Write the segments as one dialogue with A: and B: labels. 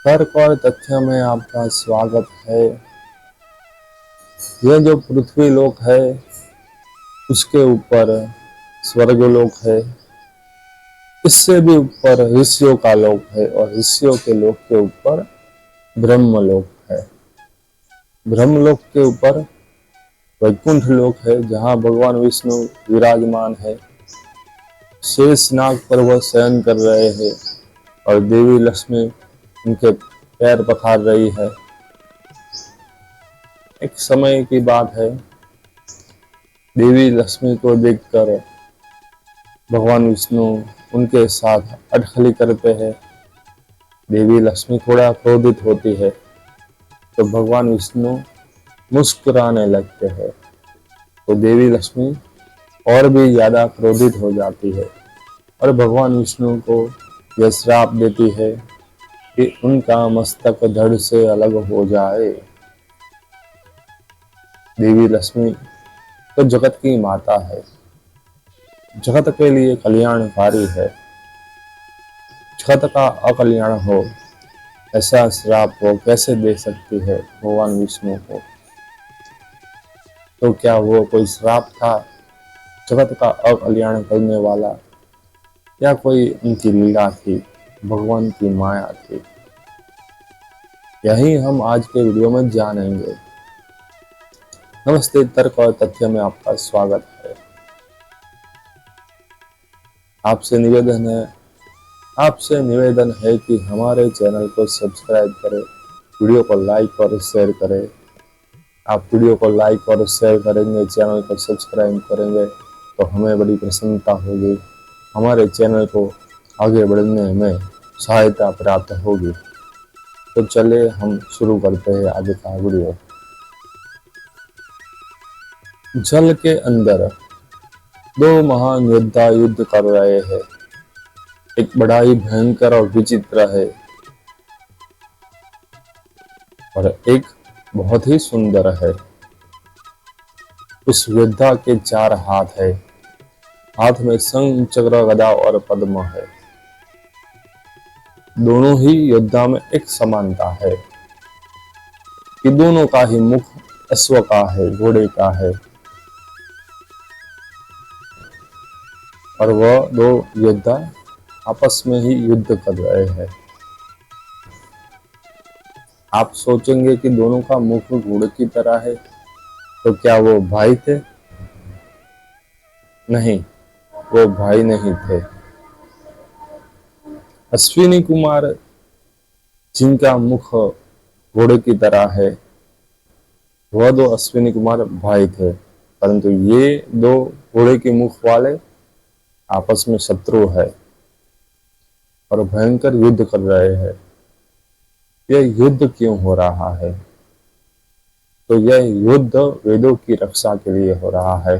A: तर्क और तथ्य में आपका स्वागत है। यह जो पृथ्वी लोक है उसके ऊपर स्वर्गलोक है, इससे भी ऊपर ऋषियों का लोक है और ऋषियों के लोक के ऊपर ब्रह्मलोक है। ब्रह्मलोक के ऊपर वैकुंठ लोक है जहाँ भगवान विष्णु विराजमान है। शेषनाग पर वह शयन कर रहे हैं और देवी लक्ष्मी उनके पैर पखार रही है। एक समय की बात है, देवी लक्ष्मी को देखकर भगवान विष्णु उनके साथ अटखली करते हैं। देवी लक्ष्मी थोड़ा क्रोधित होती है तो भगवान विष्णु मुस्कुराने लगते हैं, तो देवी लक्ष्मी और भी ज्यादा क्रोधित हो जाती है और भगवान विष्णु को यह श्राप देती है कि उनका मस्तक धड़ से अलग हो जाए। देवी लक्ष्मी तो जगत की माता है, जगत के लिए कल्याणकारी है। जगत का अकल्याण हो ऐसा श्राप वो कैसे दे सकती है भगवान विष्णु को? तो क्या वो कोई श्राप था जगत का अकल्याण करने वाला, या कोई उनकी लीला थी, भगवान की माया थी? यही हम आज के वीडियो में जानेंगे। नमस्ते, तर्क और तथ्य में आपका स्वागत है। आपसे निवेदन है कि हमारे चैनल को सब्सक्राइब करें, वीडियो को लाइक और शेयर करें। आप वीडियो को लाइक और शेयर करेंगे, चैनल को सब्सक्राइब करेंगे तो हमें बड़ी प्रसन्नता होगी, हमारे चैनल को आगे बढ़ने में सहायता प्राप्त होगी। तो चलिए हम शुरू करते हैं आज का वीडियो। जल के अंदर दो महान योद्धा युद्ध कर रहे हैं। एक बड़ा ही भयंकर और विचित्र है और एक बहुत ही सुंदर है। उस योद्धा के 4 हाथ है, हाथ में शंख, चक्र, गदा और पद्म है। दोनों ही योद्धा में एक समानता है कि दोनों का ही मुख अश्व का है, घोड़े का है, और वह दो योद्धा आपस में ही युद्ध कर रहे हैं। आप सोचेंगे कि दोनों का मुख घोड़े की तरह है, तो क्या वो भाई थे? नहीं, वो भाई नहीं थे। अश्विनी कुमार जिनका मुख घोड़े की तरह है, वह दो अश्विनी कुमार भाई थे, परंतु ये दो घोड़े के मुख वाले आपस में शत्रु है और भयंकर युद्ध कर रहे हैं। यह युद्ध क्यों हो रहा है? तो यह युद्ध वेदों की रक्षा के लिए हो रहा है।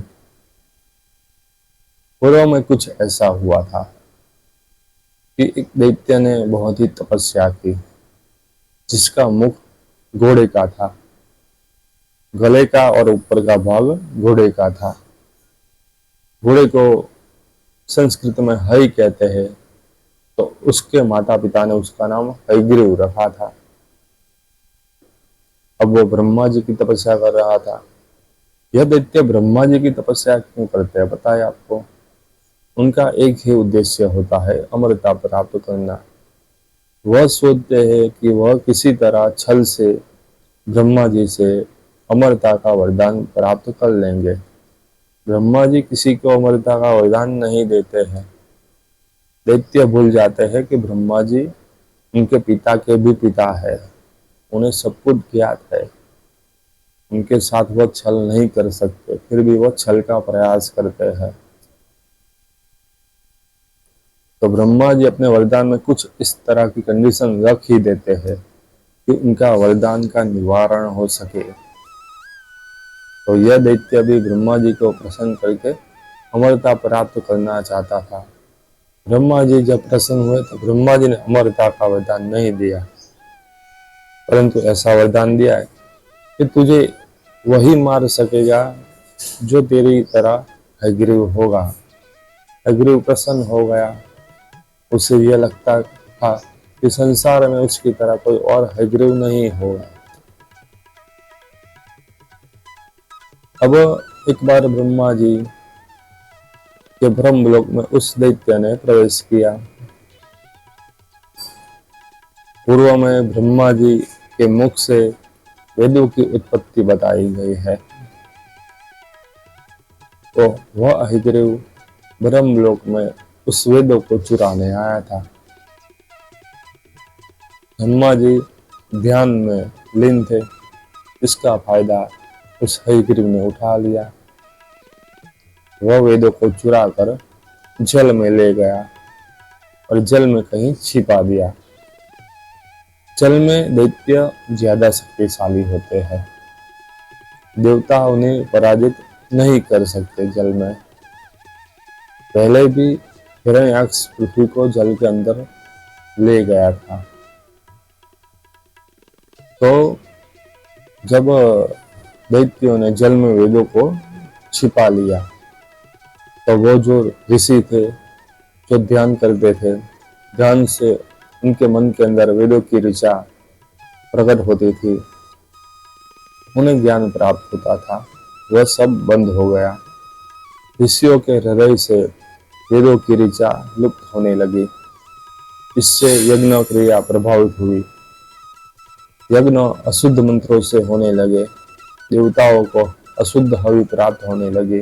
A: पूर्व में कुछ ऐसा हुआ था कि एक दैत्य ने बहुत ही तपस्या की, जिसका मुख घोड़े का था, गले का और ऊपर का भाग घोड़े का था। घोड़े को संस्कृत में हई कहते हैं, तो उसके माता पिता ने उसका नाम हयग्रीव रखा था। अब वो ब्रह्मा जी की तपस्या कर रहा था। यह दैत्य ब्रह्मा जी की तपस्या क्यों करते हैं बताए आपको? उनका एक ही उद्देश्य होता है, अमरता प्राप्त करना। वह सोचते हैं कि वह किसी तरह छल से ब्रह्मा जी से अमरता का वरदान प्राप्त कर लेंगे। ब्रह्मा जी किसी को अमरता का वरदान नहीं देते हैं। दैत्य भूल जाते हैं कि ब्रह्मा जी उनके पिता के भी पिता है, उन्हें सब कुछ ज्ञात है। उनके साथ वह छल नहीं कर सकते, फिर भी वह छल का प्रयास करते हैं। तो ब्रह्मा जी अपने वरदान में कुछ इस तरह की कंडीशन रख ही देते हैं कि उनका वरदान का निवारण हो सके। तो यह दैत्य भी ब्रह्मा जी को प्रसन्न करके अमरता प्राप्त करना चाहता था। ब्रह्मा जी जब प्रसन्न हुए तो ब्रह्मा जी ने अमरता का वरदान नहीं दिया, परंतु ऐसा वरदान दिया है कि तुझे वही मार सकेगा जो तेरी तरह हयग्रीव होगा। हयग्रीव प्रसन्न हो गया। उसे यह लगता था कि संसार में उसकी तरह कोई और हयग्रीव नहीं होगा। अब एक बार ब्रह्मा जी के ब्रह्मलोक में उस दैत्य ने प्रवेश किया। पूर्व में ब्रह्मा जी के मुख से वेदों की उत्पत्ति बताई गई है, तो वह हयग्रीव ब्रह्मलोक में उस वेदों को चुराने आया था। ब्रह्मा जी ध्यान में लीन थे, इसका फायदा उस हयग्रीव ने उठा लिया। वह वेदों को चुरा कर जल में ले गया और जल में कहीं छिपा दिया। जल में दैत्य ज्यादा शक्तिशाली होते हैं, देवता उन्हें पराजित नहीं कर सकते। जल में पहले भी हिरण्याक्ष पृथ्वी को जल के अंदर ले गया था। तो जब दैत्यों ने जल में वेदों को छिपा लिया, तो वो जो ऋषि थे, जो ध्यान करते थे, ध्यान से उनके मन के अंदर वेदों की ऋचा प्रकट होती थी, उन्हें ज्ञान प्राप्त होता था, वह सब बंद हो गया। ऋषियों के हृदय से वेदों की ऋचा लुप्त होने लगी। इससे यज्ञ क्रिया प्रभावित हुई। यज्ञ अशुद्ध मंत्रों से होने लगे, देवताओं को अशुद्ध हवि प्राप्त होने लगी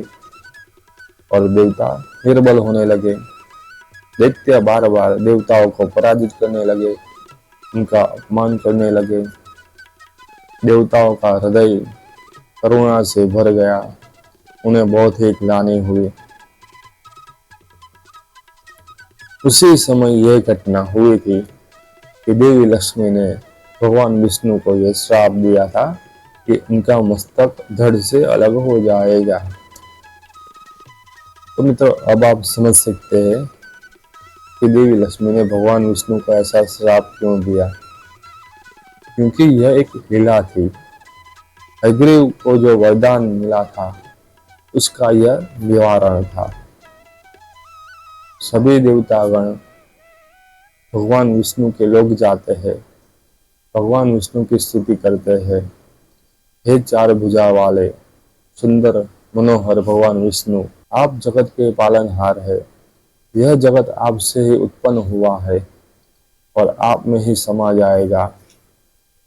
A: और देवता निर्बल होने लगे। दैत्य बार बार देवताओं को पराजित करने लगे, उनका अपमान करने लगे। देवताओं का हृदय करुणा से भर गया, उन्हें बहुत ही ग्लानि हुई। उसी समय यह घटना हुई थी कि देवी लक्ष्मी ने भगवान विष्णु को यह श्राप दिया था कि उनका मस्तक धड़ से अलग हो जाएगा। तो मित्रों, अब आप समझ सकते हैं कि देवी लक्ष्मी ने भगवान विष्णु को ऐसा श्राप क्यों दिया, क्योंकि यह एक लीला थी। हयग्रीव को जो वरदान मिला था उसका यह निवारण था। सभी देवतागण भगवान विष्णु के लोग जाते हैं, भगवान विष्णु की स्तुति करते हैं। हे चार भुजा वाले सुंदर मनोहर भगवान विष्णु, आप जगत के पालनहार है। यह जगत आपसे ही उत्पन्न हुआ है और आप में ही समा जाएगा।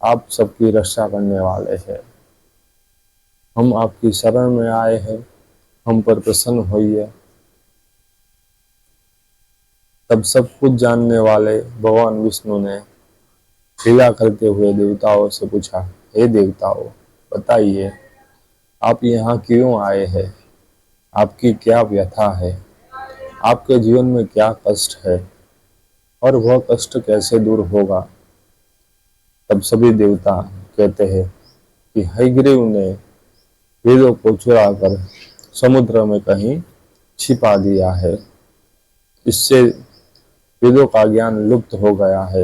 A: आप सबकी रक्षा करने वाले हैं। हम आपकी शरण में आए हैं, हम पर प्रसन्न होइए। तब सब कुछ जानने वाले भगवान विष्णु ने लीला करते हुए देवताओं से पूछा, हे देवताओं, बताइए आप यहाँ क्यों आए हैं? आपकी क्या व्यथा है? आपके जीवन में क्या कष्ट है और वह कष्ट कैसे दूर होगा? तब सभी देवता कहते हैं कि हयग्रीव ने वेदों को चुरा कर समुद्र में कहीं छिपा दिया है। इससे वेदों का ज्ञान लुप्त हो गया है।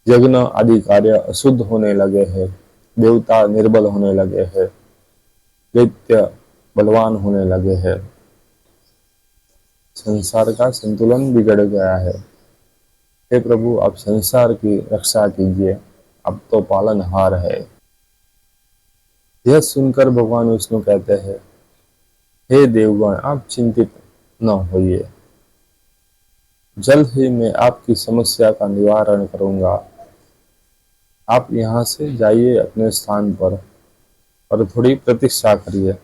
A: यज्ञ आदि कार्य अशुद्ध होने लगे हैं, देवता निर्बल होने लगे हैं, दैत्य बलवान होने लगे हैं। संसार का संतुलन बिगड़ गया है। हे प्रभु, आप संसार की रक्षा कीजिए, आप तो पालनहार है। यह सुनकर भगवान विष्णु कहते हैं, हे देवगण, आप चिंतित न होइए, जल्द ही मैं आपकी समस्या का निवारण करूंगा। आप यहाँ से जाइए अपने स्थान पर और थोड़ी प्रतीक्षा करिए।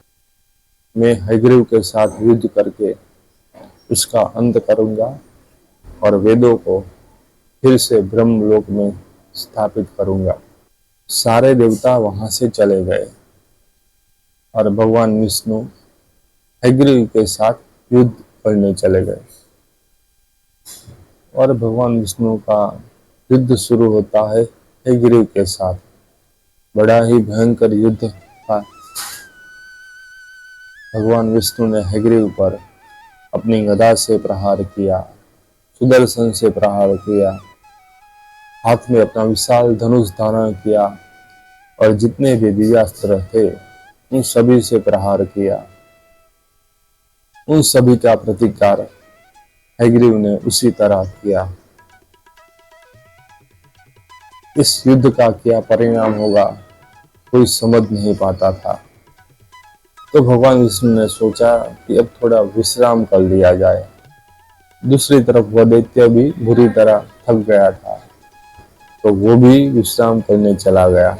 A: मैं हयग्रीव के साथ युद्ध करके उसका अंत करूंगा और वेदों को फिर से ब्रह्मलोक में स्थापित करूंगा। सारे देवता वहां से चले गए और भगवान विष्णु हयग्रीव के साथ युद्ध करने चले गए। और भगवान विष्णु का युद्ध शुरू होता है हयग्रीव के साथ। बड़ा ही भयंकर युद्ध था। भगवान विष्णु ने हयग्रीव पर अपनी गदा से प्रहार किया, सुदर्शन से प्रहार किया, हाथ में अपना विशाल धनुष धारण किया और जितने भी दिव्यास्त्र थे उन सभी से प्रहार किया। उन सभी का प्रतिकार हयग्रीव ने उसी तरह किया। इस युद्ध का क्या परिणाम होगा कोई समझ नहीं पाता था। तो भगवान विष्णु ने सोचा कि अब थोड़ा विश्राम कर लिया जाए। दूसरी तरफ वह दैत्य भी बुरी तरह थक गया था, तो वो भी विश्राम करने चला गया।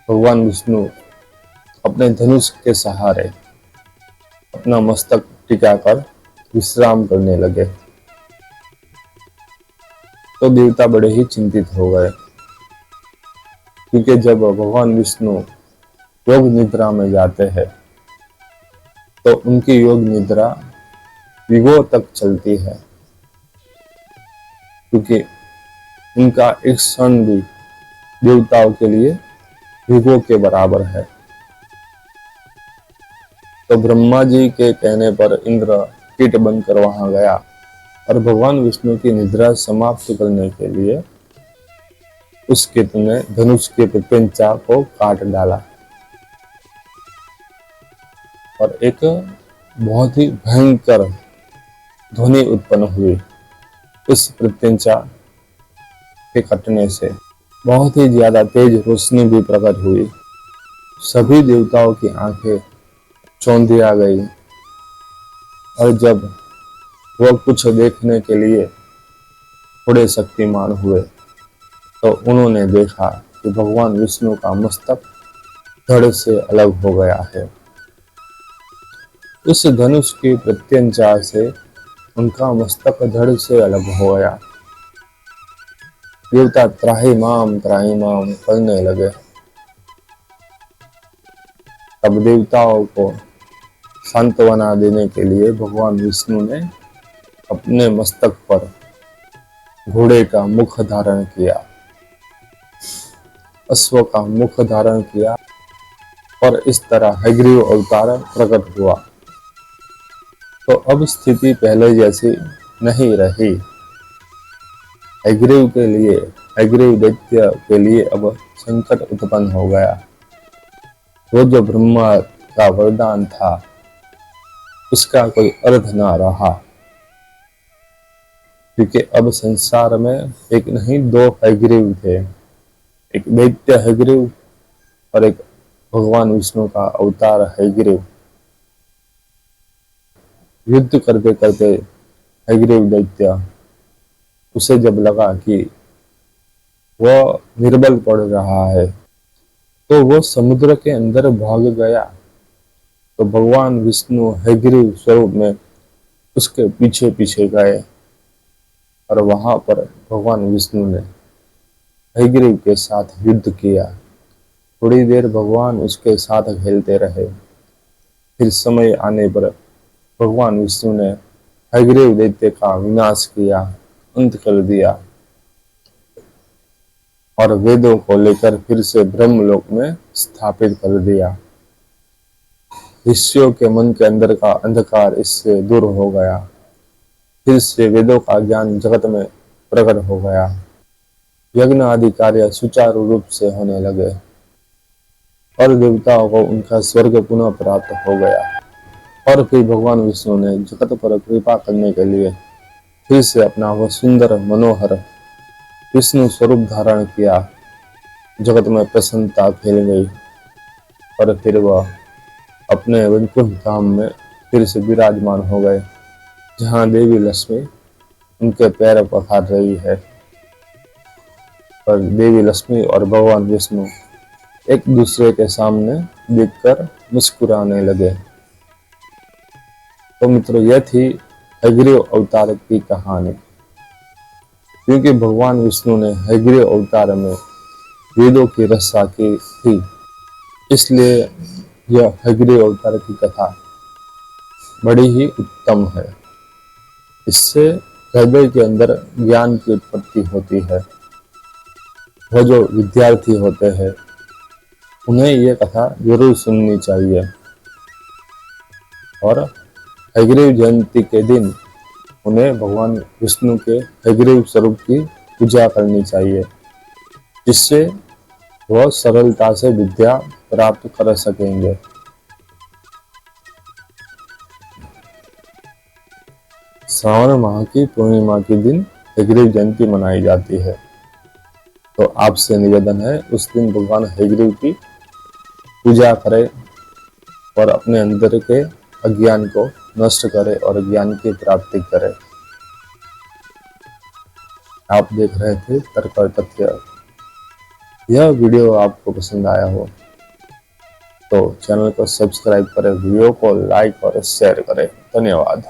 A: भगवान विष्णु अपने धनुष के सहारे अपना मस्तक टिकाकर विश्राम करने लगे। तो देवता बड़े ही चिंतित हो गए, क्योंकि जब भगवान विष्णु योग निद्रा में जाते हैं तो उनकी योग निद्रा युगों तक चलती है, क्योंकि उनका एक क्षण भी देवताओं के लिए युगों के बराबर है। तो ब्रह्मा जी के कहने पर इंद्र कीट बनकर वहां गया और भगवान विष्णु की निद्रा समाप्त करने के लिए उस कीट ने धनुष के प्रत्यंचा को काट डाला और एक बहुत ही भयंकर ध्वनि उत्पन्न हुई। इस प्रत्यंचा के कटने से बहुत ही ज्यादा तेज रोशनी भी प्रकट हुई। सभी देवताओं की आंखें चौंधिया गई और जब वह कुछ देखने के लिए थोड़े शक्तिमान हुए तो उन्होंने देखा कि भगवान विष्णु का मस्तक धड़ से अलग हो गया है। उस धनुष की प्रत्यंचा से उनका मस्तक धड़ से अलग हो गया। देवता त्राहिमाम करने लगे। तब देवताओं को सांत्वना देने के लिए भगवान विष्णु ने अपने मस्तक पर घोड़े का मुख धारण किया, अश्व का मुख धारण किया और इस तरह हयग्रीव अवतार प्रकट हुआ। तो अब स्थिति पहले जैसी नहीं रही। हयग्रीव दैत्य के लिए अब संकट उत्पन्न हो गया। वो जो ब्रह्मा का वरदान था उसका कोई अर्थ ना रहा, क्योंकि अब संसार में एक नहीं दो हयग्रीव थे, एक दैत्य हयग्रीव और एक भगवान विष्णु का अवतार हयग्रीव। युद्ध करते करते हयग्रीव दैत्य उसे जब लगा कि वह निर्बल पड़ रहा है तो वो समुद्र के अंदर भाग गया। तो भगवान विष्णु हयग्रीव स्वरूप में उसके पीछे पीछे गए और वहां पर भगवान विष्णु ने हयग्रीव के साथ युद्ध किया। थोड़ी देर भगवान उसके साथ खेलते रहे। फिर समय आने पर भगवान विष्णु ने हयग्रीव दैत्य का विनाश किया, अंत कर दिया और वेदों को लेकर फिर से ब्रह्मलोक में स्थापित कर दिया। ऋषियों के मन के अंदर का अंधकार इससे दूर हो गया। फिर से वेदों का ज्ञान जगत में प्रकट हो गया। यज्ञ आदि कार्य सुचारू रूप से होने लगे और देवताओं को उनका स्वर्ग पुनः प्राप्त हो गया। और फिर भगवान विष्णु ने जगत पर कृपा करने के लिए फिर से अपना वह सुंदर मनोहर विष्णु स्वरूप धारण किया। जगत में प्रसन्नता फैल गई और फिर वह अपने वैकुंठ धाम में फिर से विराजमान हो गए, जहाँ देवी लक्ष्मी उनके पैर पखार रही है। और देवी लक्ष्मी और भगवान विष्णु एक दूसरे के सामने देखकर मुस्कुराने लगे। तो मित्रों, यह थी हयग्रीव अवतार की कहानी। क्योंकि भगवान विष्णु ने हयग्रीव अवतार में वेदों की रक्षा की थी, इसलिए यह हयग्रीव अवतार की कथा बड़ी ही उत्तम है। इससे हृदय के अंदर ज्ञान की उत्पत्ति होती है। वह जो विद्यार्थी होते हैं उन्हें यह कथा जरूर सुननी चाहिए और हयग्रीव जयंती के दिन उन्हें भगवान विष्णु के हयग्रीव स्वरूप की पूजा करनी चाहिए, जिससे वह सरलता से विद्या प्राप्त कर सकेंगे। श्रावण माह की पूर्णिमा के दिन हयग्रीव जयंती मनाई जाती है। तो आपसे निवेदन है उस दिन भगवान हयग्रीव की पूजा करें और अपने अंदर के अज्ञान को नष्ट करें और ज्ञान की प्राप्ति करें। आप देख रहे थे तर्क और तथ्य। यह वीडियो आपको पसंद आया हो तो चैनल को सब्सक्राइब करें, वीडियो को लाइक और शेयर करें। धन्यवाद।